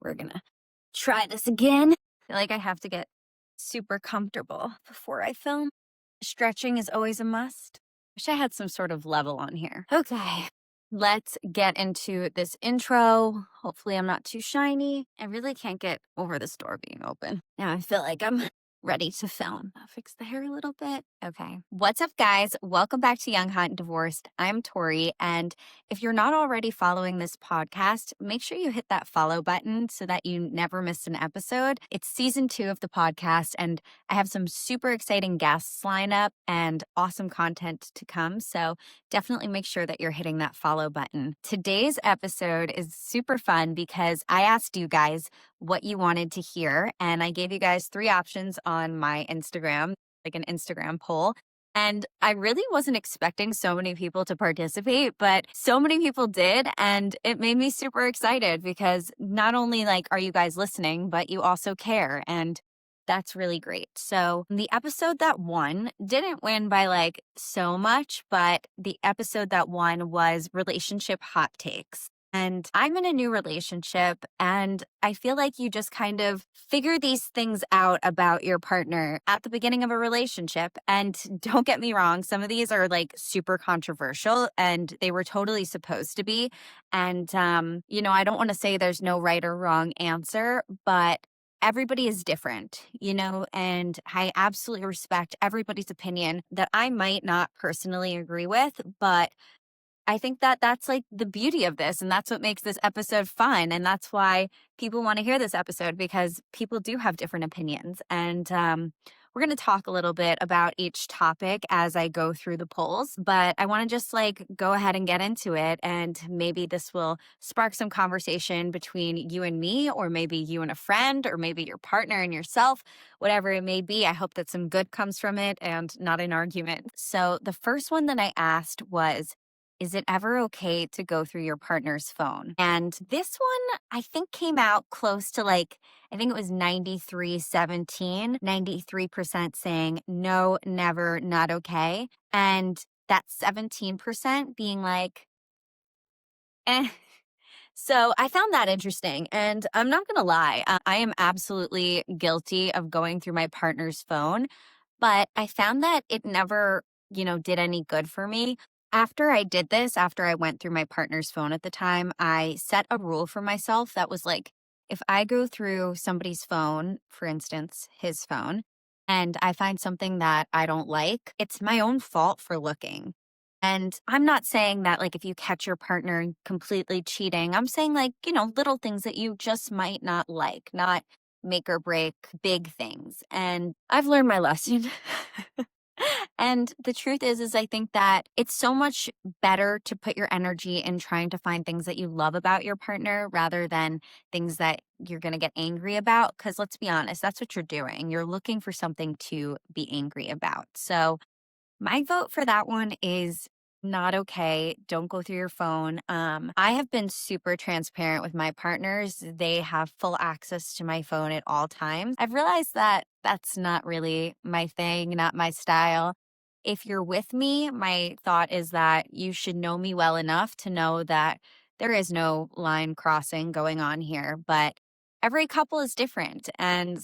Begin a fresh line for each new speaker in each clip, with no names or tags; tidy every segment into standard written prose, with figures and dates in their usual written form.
we're gonna try this again. I feel like I have to get super comfortable before I film. Stretching is always a must. Wish I had some sort of level on here. Okay, let's get into this intro. Hopefully, I'm not too shiny. I really can't get over this door being open. Now I feel like I'm ready to film. I'll fix the hair a little bit. Okay. What's up, guys? Welcome back to Young, Hot, and Divorced. I'm Tori, and if you're not already following this podcast, make sure you hit that follow button so that you never miss an episode. It's season 2 of the podcast, and I have some super exciting guests lined up and awesome content to come. So definitely make sure that you're hitting that follow button. Today's episode is super fun because I asked you guys what you wanted to hear, and I gave you guys 3 options on my Instagram, like an Instagram poll. And I really wasn't expecting so many people to participate, but so many people did. And it made me super excited because not only like are you guys listening, but you also care. And that's really great. So the episode that won didn't win by like so much, but the episode that won was relationship hot takes. And I'm in a new relationship, and I feel like you just kind of figure these things out about your partner at the beginning of a relationship. And don't get me wrong, some of these are like super controversial, and they were totally supposed to be. And, I don't want to say there's no right or wrong answer, but everybody is different, and I absolutely respect everybody's opinion that I might not personally agree with, but I think that that's like the beauty of this. And that's what makes this episode fun. And that's why people want to hear this episode, because people do have different opinions. And we're going to talk a little bit about each topic as I go through the polls. But I want to just like go ahead and get into it. And maybe this will spark some conversation between you and me, or maybe you and a friend, or maybe your partner and yourself, whatever it may be. I hope that some good comes from it and not an argument. So the first one that I asked was, is it ever okay to go through your partner's phone? And this one, I think, came out close to like, I think it was 93-17, 93% saying no, never, not okay. And that 17% being like, eh. So I found that interesting. And I'm not going to lie, I am absolutely guilty of going through my partner's phone, but I found that it never, did any good for me. After I did this, after I went through my partner's phone at the time, I set a rule for myself that was like, if I go through somebody's phone, for instance, his phone, and I find something that I don't like, it's my own fault for looking. And I'm not saying that, like, if you catch your partner completely cheating, I'm saying, like, little things that you just might not like, not make or break big things. And I've learned my lesson. And the truth is I think that it's so much better to put your energy in trying to find things that you love about your partner rather than things that you're going to get angry about. Because let's be honest, that's what you're doing. You're looking for something to be angry about. So, my vote for that one is not okay. Don't go through your phone. I have been super transparent with my partners. They have full access to my phone at all times. I've realized that that's not really my thing, not my style. If you're with me, my thought is that you should know me well enough to know that there is no line crossing going on here, but every couple is different. And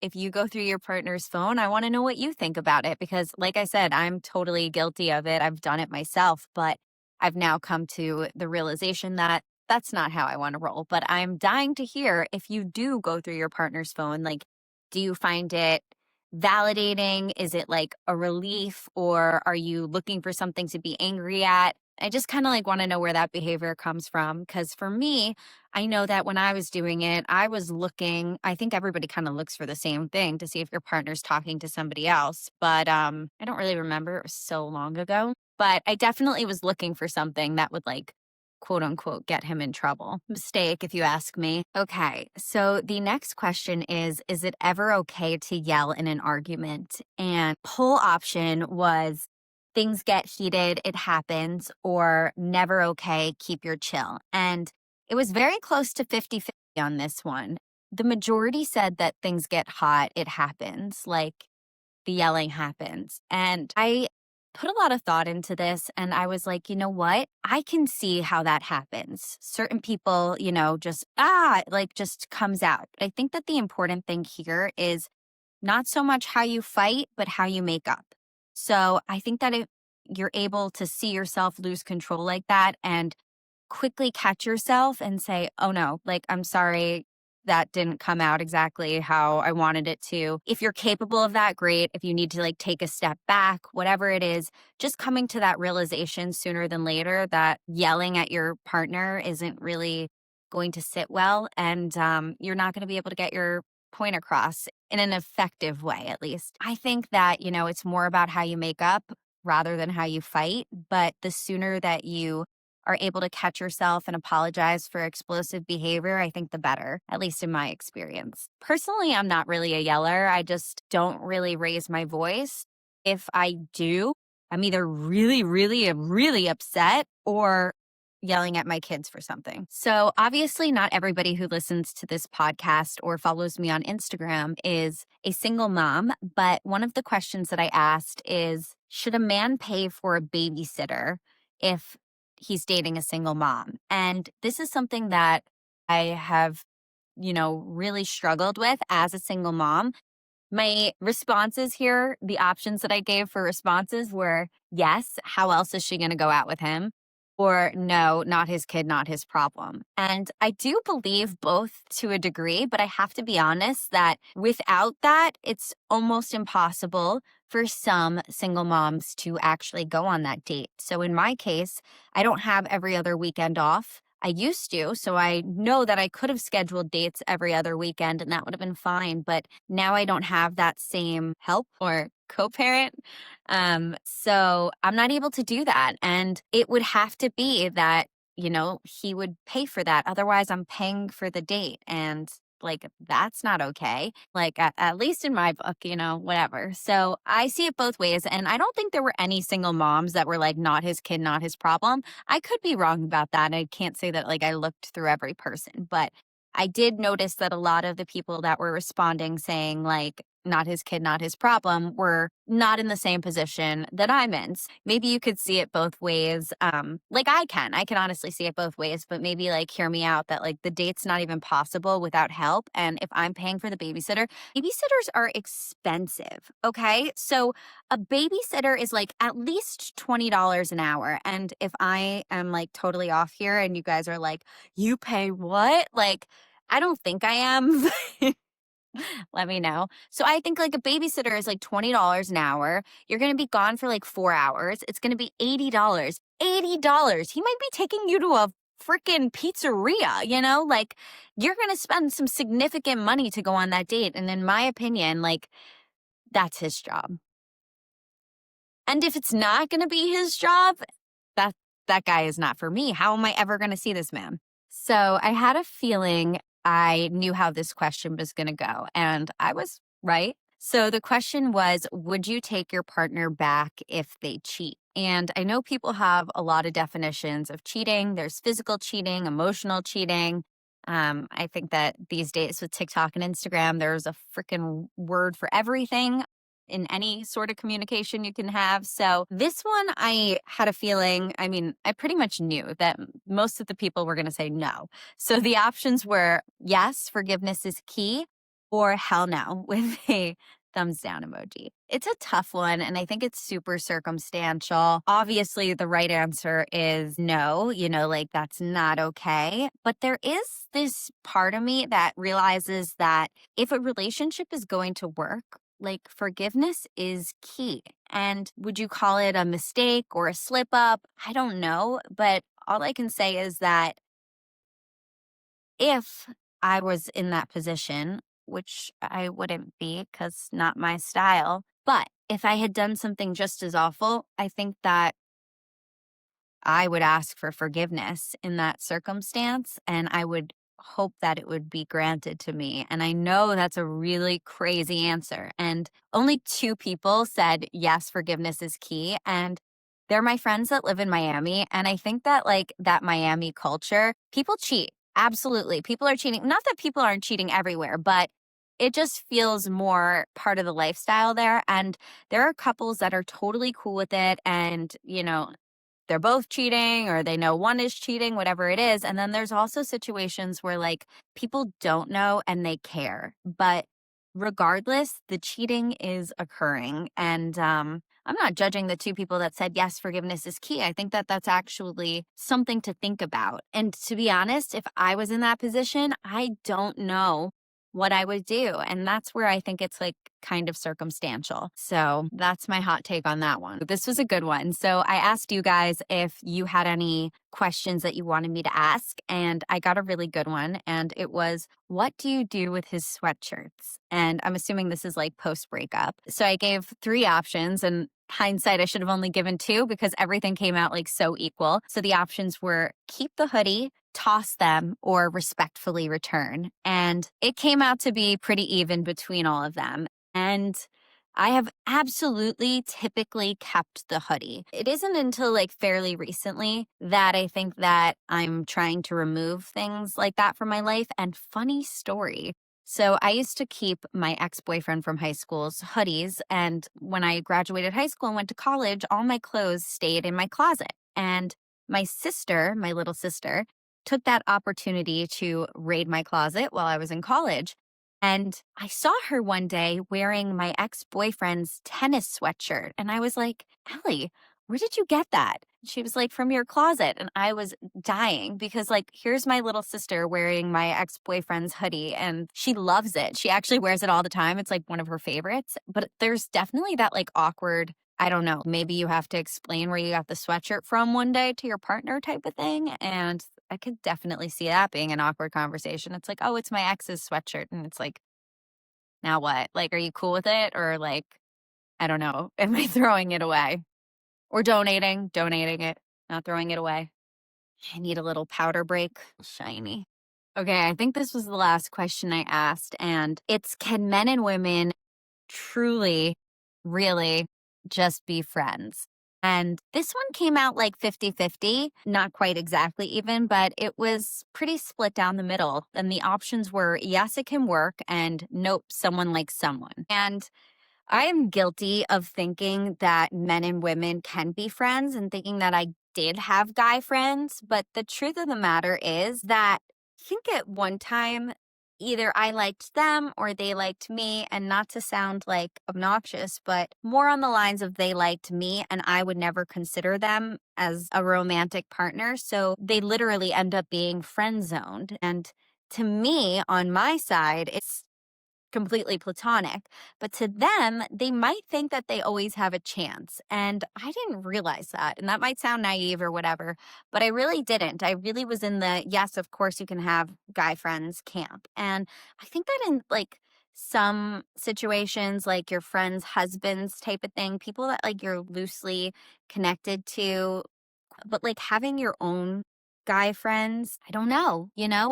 if you go through your partner's phone, I want to know what you think about it because, like I said, I'm totally guilty of it. I've done it myself, but I've now come to the realization that that's not how I want to roll. But I'm dying to hear if you do go through your partner's phone, like, do you find it validating? Is it like a relief, or are you looking for something to be angry at? I just kind of like want to know where that behavior comes from. Because for me, I know that when I was doing it, I was looking, I think everybody kind of looks for the same thing to see if your partner's talking to somebody else. But I don't really remember. It was so long ago. But I definitely was looking for something that would like, quote unquote, get him in trouble. Mistake, if you ask me. Okay. So the next question is it ever okay to yell in an argument? And poll option was things get heated, it happens, or never okay, keep your chill. And it was very close to 50-50 on this one. The majority said that things get hot, it happens, like the yelling happens. And I put a lot of thought into this and I was like, you know what? I can see how that happens. Certain people, just, like just comes out. I think that the important thing here is not so much how you fight, but how you make up. So I think that if you're able to see yourself lose control like that and quickly catch yourself and say, oh no, like, I'm sorry, that didn't come out exactly how I wanted it to. If you're capable of that, great. If you need to like take a step back, whatever it is, just coming to that realization sooner than later that yelling at your partner isn't really going to sit well. And you're not going to be able to get your point across in an effective way, at least. I think that, it's more about how you make up rather than how you fight. But the sooner that you are able to catch yourself and apologize for explosive behavior, I think the better, at least in my experience. Personally, I'm not really a yeller. I just don't really raise my voice. If I do, I'm either really, really, really upset or yelling at my kids for something. So obviously not everybody who listens to this podcast or follows me on Instagram is a single mom, but one of the questions that I asked is, should a man pay for a babysitter if he's dating a single mom? And this is something that I have, really struggled with as a single mom. My responses here, the options that I gave for responses were yes, how else is she going to go out with him? Or no, not his kid, not his problem. And I do believe both to a degree, but I have to be honest that without that, it's almost impossible for some single moms to actually go on that date. So in my case, I don't have every other weekend off. I used to, so I know that I could have scheduled dates every other weekend and that would have been fine. But now I don't have that same help or co-parent. So I'm not able to do that. And it would have to be that, he would pay for that. Otherwise, I'm paying for the date. And like, that's not okay. Like, at least in my book, whatever. So I see it both ways. And I don't think there were any single moms that were like, not his kid, not his problem. I could be wrong about that. I can't say that like I looked through every person, but I did notice that a lot of the people that were responding saying like, not his kid, not his problem, were not in the same position that I'm in. Maybe you could see it both ways. Like I can honestly see it both ways, but maybe like hear me out that like the date's not even possible without help. And if I'm paying for the babysitter, babysitters are expensive. Okay. So a babysitter is like at least $20 an hour. And if I am like totally off here and you guys are like, you pay what? Like, I don't think I am. Let me know. So I think like a babysitter is like $20 an hour. You're going to be gone for like 4 hours. It's going to be $80. $80. He might be taking you to a freaking pizzeria, like you're going to spend some significant money to go on that date. And in my opinion, like that's his job. And if it's not going to be his job, that guy is not for me. How am I ever going to see this man? So I had a feeling I knew how this question was going to go, and I was right. So the question was, would you take your partner back if they cheat? And I know people have a lot of definitions of cheating. There's physical cheating, emotional cheating. I think that these days with TikTok and Instagram, there's a freaking word for everything in any sort of communication you can have. So this one, I had a feeling, I pretty much knew that most of the people were going to say no. So the options were yes, forgiveness is key, or hell no with a thumbs down emoji. It's a tough one, and I think it's super circumstantial. Obviously, the right answer is no, like that's not okay. But there is this part of me that realizes that if a relationship is going to work, like forgiveness is key. And would you call it a mistake or a slip up? I don't know. But all I can say is that if I was in that position, which I wouldn't be because not my style, but if I had done something just as awful, I think that I would ask for forgiveness in that circumstance and I would hope that it would be granted to me. And I know that's a really crazy answer. And only 2 people said, yes, forgiveness is key. And they're my friends that live in Miami. And I think that like that Miami culture, people cheat. Absolutely. People are cheating. Not that people aren't cheating everywhere, but it just feels more part of the lifestyle there. And there are couples that are totally cool with it. And, they're both cheating or they know one is cheating, whatever it is. And then there's also situations where like people don't know and they care. But regardless, the cheating is occurring. And I'm not judging the two people that said, yes, forgiveness is key. I think that that's actually something to think about. And to be honest, if I was in that position, I don't know what I would do. And that's where I think it's like kind of circumstantial. So that's my hot take on that one. This was a good one. So I asked you guys if you had any questions that you wanted me to ask, and I got a really good one. And it was, what do you do with his sweatshirts? And I'm assuming this is like post breakup. So I gave 3 options, and hindsight, I should have only given 2 because everything came out like so equal. So the options were keep the hoodie, toss them, or respectfully return. And it came out to be pretty even between all of them. And I have absolutely typically kept the hoodie. It isn't until like fairly recently that I think that I'm trying to remove things like that from my life. And funny story. So I used to keep my ex-boyfriend from high school's hoodies. And when I graduated high school and went to college, all my clothes stayed in my closet. And my sister, my little sister, took that opportunity to raid my closet while I was in college. And I saw her one day wearing my ex-boyfriend's tennis sweatshirt. And I was like, Ellie, where did you get that? She was like, from your closet. And I was dying because, like, here's my little sister wearing my ex-boyfriend's hoodie and she loves it. She actually wears it all the time. It's like one of her favorites. But there's definitely that like awkward, I don't know, maybe you have to explain where you got the sweatshirt from one day to your partner type of thing. And I could definitely see that being an awkward conversation. It's like, oh, it's my ex's sweatshirt. And it's like, now what? Like, are you cool with it? Or like, I don't know, am I throwing it away? Or donating it, not throwing it away. I need a little powder break. Shiny. Okay, I think this was the last question I asked. And it's, can men and women truly, really just be friends? And this one came out like 50-50, not quite exactly even, but it was pretty split down the middle. And the options were, yes, it can work, and nope, someone likes someone. And I am guilty of thinking that men and women can be friends and thinking that I did have guy friends. But the truth of the matter is that I think at one time, either I liked them or they liked me. And not to sound like obnoxious, but more on the lines of they liked me and I would never consider them as a romantic partner. So they literally end up being friend zoned. And to me, on my side, it's completely platonic, but to them, they might think that they always have a chance. And I didn't realize that. And that might sound naive or whatever, but I really didn't. I really was in the, yes, of course you can have guy friends camp. And I think that in like some situations, like your friends' husbands type of thing, people that like you're loosely connected to, but like having your own guy friends, I don't know,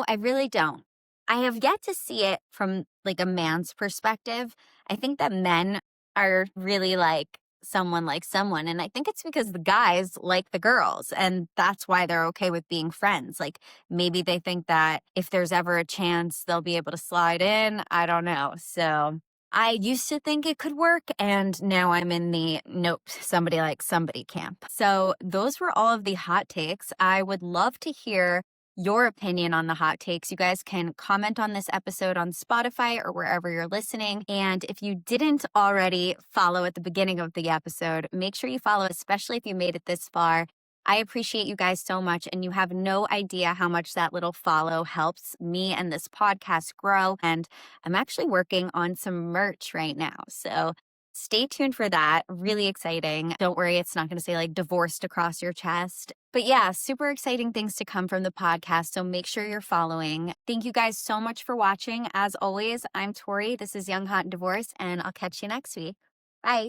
I really don't. I have yet to see it from like a man's perspective. I think that men are really like someone. And I think it's because the guys like the girls and that's why they're okay with being friends. Like maybe they think that if there's ever a chance, they'll be able to slide in. I don't know. So I used to think it could work, and now I'm in the nope, somebody like somebody camp. So those were all of the hot takes. I would love to hear your opinion on the hot takes. You guys can comment on this episode on Spotify or wherever you're listening. And if you didn't already follow at the beginning of the episode, make sure you follow, especially if you made it this far. I appreciate you guys so much, and you have no idea how much that little follow helps me and this podcast grow. And I'm actually working on some merch right now. So stay tuned for that. Really exciting. Don't worry, it's not going to say like divorced across your chest. But yeah, super exciting things to come from the podcast. So make sure you're following. Thank you guys so much for watching. As always, I'm Tori. This is Young, Hot, and Divorced, and I'll catch you next week. Bye.